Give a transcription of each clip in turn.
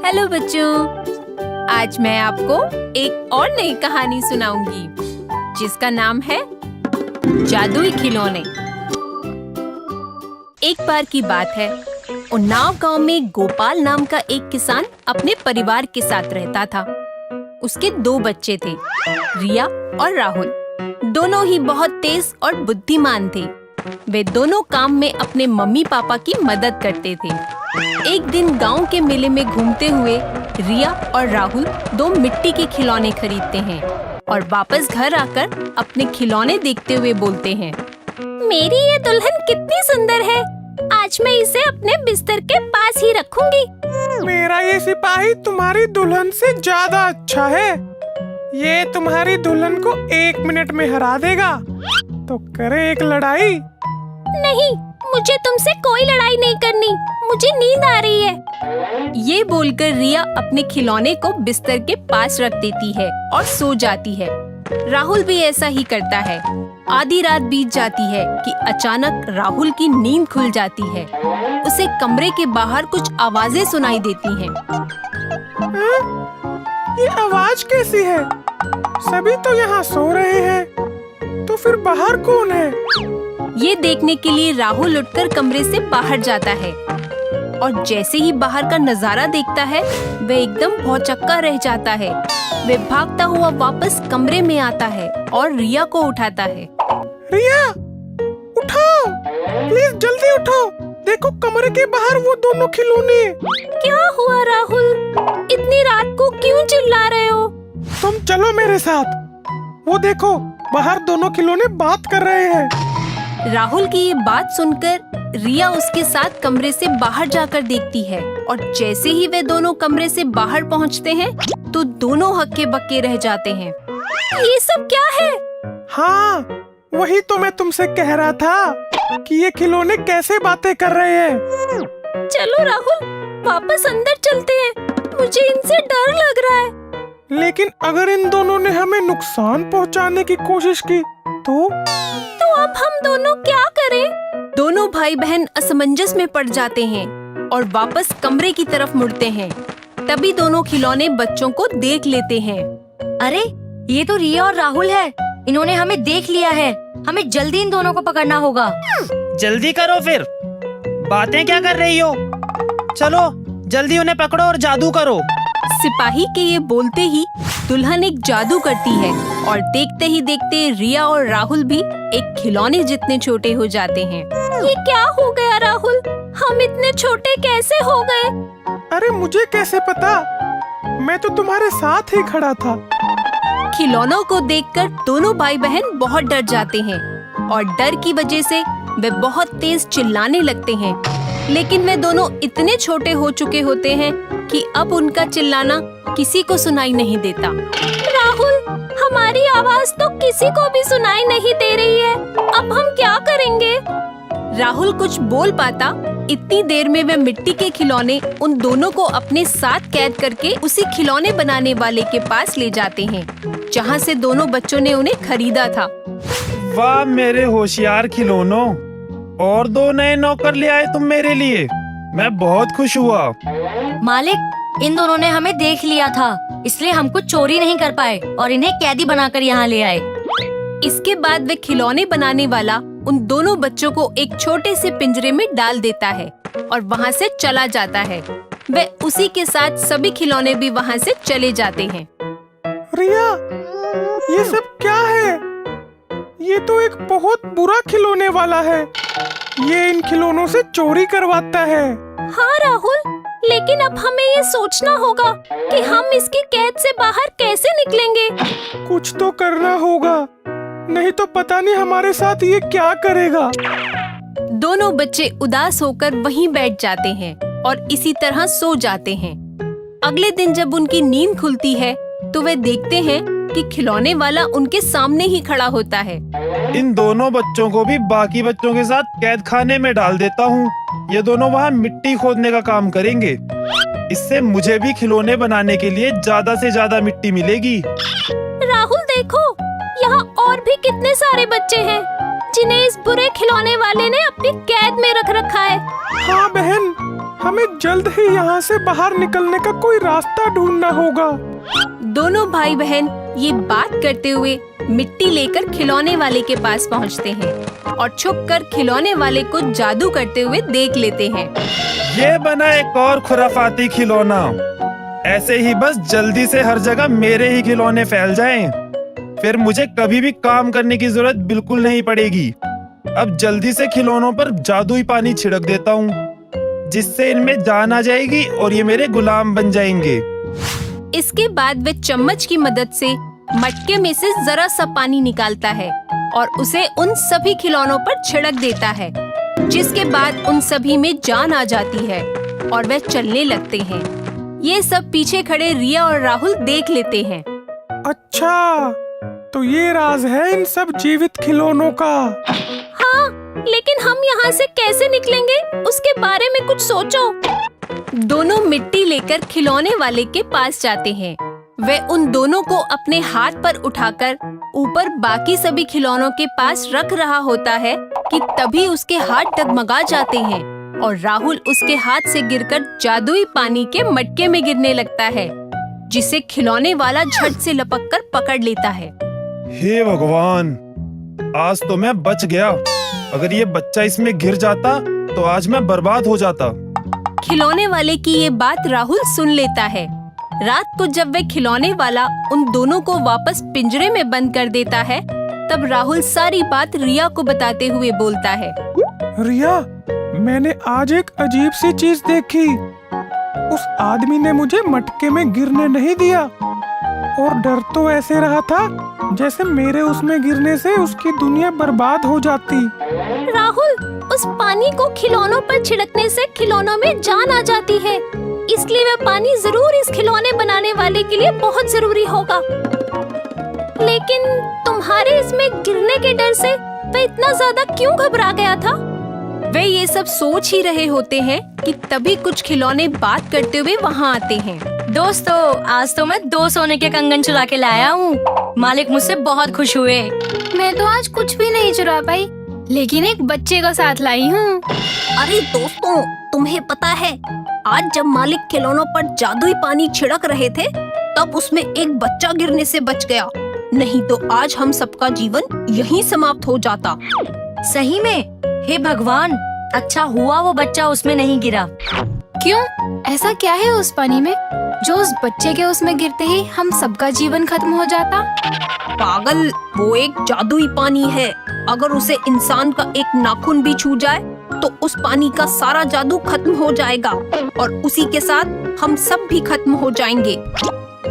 Hello बच्चों, आज मैं आपको एक और नई कहानी सुनाऊंगी जिसका नाम है जादुई खिलौने। एक बार की बात है, उन्नाव गांव में गोपाल नाम का एक किसान अपने परिवार के साथ रहता था। उसके 2 बच्चे थे, रिया और राहुल। दोनों ही बहुत तेज और बुद्धिमान थे। वे दोनों काम में अपने मम्मी पापा की मदद करते थे। एक दिन गांव के मेले में घूमते हुए रिया और राहुल 2 मिट्टी के खिलौने खरीदते हैं और वापस घर आकर अपने खिलौने देखते हुए बोलते हैं, मेरी ये दुल्हन कितनी सुंदर है, आज मैं इसे अपने बिस्तर के पास ही रखूंगी। मेरा ये सिपाही तुम्हारी दुल्हन से ज्यादा अच्छा है। ये तुम्हारी दुल्हन को 1 मिनट में हरा देगा। तो करे एक लड़ाई। नहीं, मुझे तुमसे कोई लड़ाई नहीं करनी, मुझे नींद आ रही है। ये बोलकर रिया अपने खिलौने को बिस्तर के पास रख देती है और सो जाती है। राहुल भी ऐसा ही करता है। आधी रात बीत जाती है कि अचानक राहुल की नींद खुल जाती है। उसे कमरे के बाहर कुछ आवाजें सुनाई देती हैं। ये आवाज कैसी है? सभी तो यहाँ सो रहे हैं, तो फिर बाहर कौन है? ये देखने के लिए राहुल उठकर कमरे से बाहर जाता है और जैसे ही बाहर का नजारा देखता है, वह एकदम भौचक्का रह जाता है। वह भागता हुआ वापस कमरे में आता है और रिया को उठाता है। रिया, उठो, प्लीज जल्दी उठो। देखो कमरे के बाहर वो दोनों खिलौने। क्या हुआ राहुल? इतनी रात को क्यों चिल्ला रहे हो? तुम चलो मेरे साथ। वो देखो, बाहर दोनों खिलौने बात कर रहे हैं। राहुल की ये बात सुनकर रिया उसके साथ कमरे से बाहर जाकर देखती है और जैसे ही वे दोनों कमरे से बाहर पहुंचते हैं तो दोनों हक्के बक्के रह जाते हैं। ये सब क्या है? हाँ, वही तो मैं तुमसे कह रहा था कि ये खिलौने कैसे बातें कर रहे हैं। चलो राहुल, वापस अंदर चलते हैं, मुझे इनसे डर लग रहा है। लेकिन अगर इन दोनों ने हमें नुकसान पहुंचाने की कोशिश की तो अब हम दोनों क्या करें? दोनों भाई बहन असमंजस में पड़ जाते हैं और वापस कमरे की तरफ मुड़ते हैं। तभी दोनों खिलौने बच्चों को देख लेते हैं। अरे, ये तो रिया और राहुल है। इन्होंने हमें देख लिया है। हमें जल्दी इन दोनों को पकड़ना होगा। जल्दी करो फिर, बातें क्या कर रही हो? चलो जल्दी उन्हें पकड़ो और जादू करो। सिपाही के ये बोलते ही दुल्हन एक जादू करती है और देखते ही देखते रिया और राहुल भी एक खिलौने जितने छोटे हो जाते हैं। ये क्या हो गया राहुल? हम इतने छोटे कैसे हो गए? अरे मुझे कैसे पता? मैं तो तुम्हारे साथ ही खड़ा था। खिलौनों को देखकर दोनों भाई बहन बहुत डर जाते हैं और डर की वजह से वे बहुत तेज चिल्लाने लगते हैं। लेकिन वे दोनों इतने छोटे हो चुके होते हैं कि अब उनका चिल्लाना किसी को सुनाई नहीं देता। राहुल, हमारी आवाज तो किसी को भी सुनाई नहीं दे रही है। अब हम क्या करेंगे? राहुल कुछ बोल पाता, इतनी देर में वे मिट्टी के खिलौने उन दोनों को अपने साथ कैद करके उसी खिलौने बनाने वाले के पास ले जाते हैं, जहाँ से दोनों बच्चों ने उन्हें खरीदा था। वाह मेरे होशियार खिलौनों, और 2 नए नौकर ले आए तुम मेरे लिए। मैं बहुत खुश हुआ। मालिक, इन दोनों ने हमें देख लिया था, इसलिए हम कुछ चोरी नहीं कर पाए और इन्हें कैदी बनाकर यहाँ ले आए। इसके बाद वे खिलौने बनाने वाला उन दोनों बच्चों को एक छोटे से पिंजरे में डाल देता है और वहाँ से चला जाता है। वे उसी के साथ सभी खिलौने भी वहाँ से चले जाते हैं। रिया, ये सब क्या है? ये तो एक बहुत बुरा खिलौने वाला है। ये इन खिलौनों से चोरी करवाता है। हाँ राहुल, लेकिन अब हमें ये सोचना होगा कि हम इसकी कैद से बाहर कैसे निकलेंगे। कुछ तो करना होगा, नहीं तो पता नहीं हमारे साथ ये क्या करेगा। दोनों बच्चे उदास होकर वहीं बैठ जाते हैं और इसी तरह सो जाते हैं। अगले दिन जब उनकी नींद खुलती है तो वे देखते हैं कि खिलौने वाला उनके सामने ही खड़ा होता है। इन दोनों बच्चों को भी बाकी बच्चों के साथ कैद खाने में डाल देता हूँ। ये दोनों वहाँ मिट्टी खोदने का काम करेंगे। इससे मुझे भी खिलौने बनाने के लिए ज्यादा से ज्यादा मिट्टी मिलेगी। राहुल देखो, यहाँ और भी कितने सारे बच्चे हैं जिन्हें इस बुरे खिलौने वाले ने अपनी कैद में रख रखा है। हाँ बहन, हमें जल्द ही यहाँ से बाहर निकलने का कोई रास्ता ढूंढना होगा। दोनों भाई बहन ये बात करते हुए मिट्टी लेकर खिलौने वाले के पास पहुंचते हैं और छुपकर खिलौने वाले को जादू करते हुए देख लेते हैं। ये बना एक और खुराफाती खिलौना। ऐसे ही बस जल्दी से हर जगह मेरे ही खिलौने फैल जाएं। फिर मुझे कभी भी काम करने की जरूरत बिल्कुल नहीं पड़ेगी। अब जल्दी से खिलौनों पर जादुई पानी छिड़क देता हूँ, जिससे इनमें जान आ जाएगी और ये मेरे गुलाम बन जाएंगे। इसके बाद वे चम्मच की मदद से मटके में से जरा सा पानी निकालता है और उसे उन सभी खिलौनों पर छिड़क देता है, जिसके बाद उन सभी में जान आ जाती है और वे चलने लगते हैं। ये सब पीछे खड़े रिया और राहुल देख लेते हैं। अच्छा, तो ये राज है इन सब जीवित खिलौनों का। हाँ, लेकिन हम यहाँ से कैसे निकलेंगे उसके बारे में कुछ सोचो। दोनों मिट्टी लेकर खिलौने वाले के पास जाते हैं। वे उन दोनों को अपने हाथ पर उठाकर ऊपर बाकी सभी खिलौनों के पास रख रहा होता है कि तभी उसके हाथ डगमगा जाते हैं और राहुल उसके हाथ से गिरकर जादुई पानी के मटके में गिरने लगता है, जिसे खिलौने वाला झट से लपककर पकड़ लेता है। हे भगवान, आज तो मैं बच गया। अगर ये बच्चा इसमें गिर जाता तो आज मैं बर्बाद हो जाता। खिलौने वाले की ये बात राहुल सुन लेता है। रात को जब वे खिलौने वाला उन दोनों को वापस पिंजरे में बंद कर देता है, तब राहुल सारी बात रिया को बताते हुए बोलता है। रिया, मैंने आज एक अजीब सी चीज देखी। उस आदमी ने मुझे मटके में गिरने नहीं दिया और डर तो ऐसे रहा था जैसे मेरे उसमें गिरने से उसकी दुनिया बर्बाद हो जाती। राहुल, उस पानी को खिलौनों पर छिड़कने से खिलौनों में जान आ जाती है, इसलिए वह पानी जरूर इस खिलौने बनाने वाले के लिए बहुत जरूरी होगा। लेकिन तुम्हारे इसमें गिरने के डर से वह इतना ज्यादा क्यों घबरा गया था? वे ये सब सोच ही रहे होते हैं कि तभी कुछ खिलौने बात करते हुए वहाँ आते हैं। दोस्तों, आज तो मैं 2 सोने के कंगन चुरा के लाया हूँ। मालिक मुझसे बहुत खुश हुए। मैं तो आज कुछ भी नहीं चुरा पाई, लेकिन एक बच्चे को साथ लाई हूँ। अरे दोस्तों, तुम्हें पता है आज जब मालिक खिलौनों पर जादुई पानी छिड़क रहे थे तब उसमें एक बच्चा गिरने से बच गया, नहीं तो आज हम सबका जीवन यहीं समाप्त हो जाता। सही में? हे भगवान, अच्छा हुआ वो बच्चा उसमें नहीं गिरा। क्यों? ऐसा क्या है उस पानी में जो उस बच्चे के उसमें गिरते ही हम सबका जीवन खत्म हो जाता? पागल, वो एक जादुई पानी है। अगर उसे इंसान का एक नाखून भी छू जाए तो उस पानी का सारा जादू खत्म हो जाएगा और उसी के साथ हम सब भी खत्म हो जाएंगे।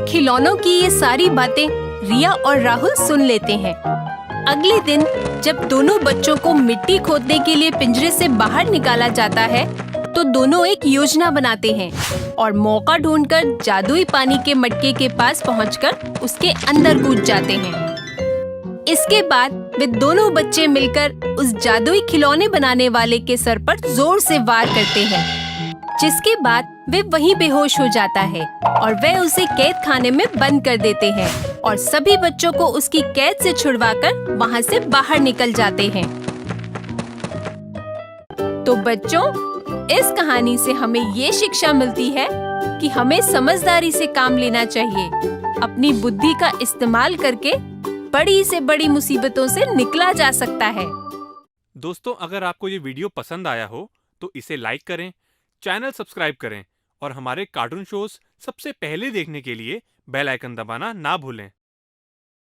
खिलौनों की ये सारी बातें रिया और राहुल सुन लेते हैं। अगले दिन जब दोनों बच्चों को मिट्टी खोदने के लिए पिंजरे से बाहर निकाला जाता है, तो दोनों एक योजना बनाते हैं और मौका ढूंढकर जादुई पानी के मटके के पास पहुंचकर उसके अंदर कूद जाते हैं। इसके बाद वे दोनों बच्चे मिलकर उस जादुई खिलौने बनाने वाले के सर पर जोर से वार करते हैं, जिसके बाद वे वहीं बेहोश हो जाता है और वे उसे कैद खाने में बंद कर देते हैं और सभी बच्चों को उसकी कैद से छुड़वाकर वहां से बाहर निकल जाते हैं। तो बच्चों, इस कहानी से हमें ये शिक्षा मिलती है कि हमें समझदारी से काम लेना चाहिए। अपनी बुद्धि का इस्तेमाल करके बड़ी से बड़ी मुसीबतों से निकला जा सकता है। दोस्तों, अगर आपको ये वीडियो पसंद आया हो तो इसे लाइक करें, चैनल सब्सक्राइब करें और हमारे कार्टून शोज सबसे पहले देखने के लिए बेल आइकन दबाना ना भूलें।